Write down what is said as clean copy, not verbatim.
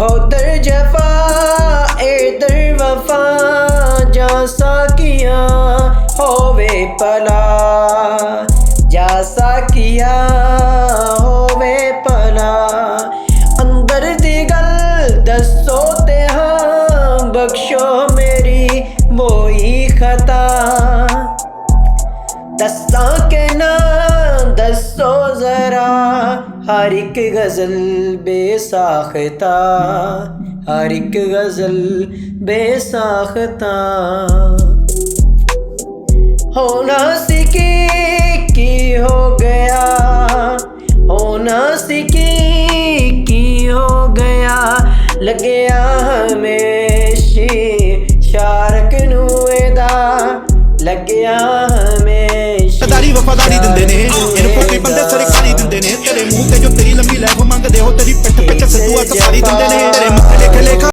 होदर जफा इधर वफा जैसा किया होवे भला, जैसा किया होवे भला। अंदर दी गल दसो ते हाँ बख्शो मेरी वही खता, दस्सा के ना दसो जरा हर एक गजल बेसाख्ता, हर एक गजल बेसाख्ता। होना सी की हो गया, होना सी की हो गया, लगया हमेशा शारक नू एदा, लगया हमेशा। गदारी वफादारी दिंदे ने इन्हें पोके बंदे सरकारी दिंदे ने, तेरे मुंह ते जो तेरी लंबी लैफ मंगदे हो तेरी पिठ पिछ सिद्धू सफारी दिंदे ने।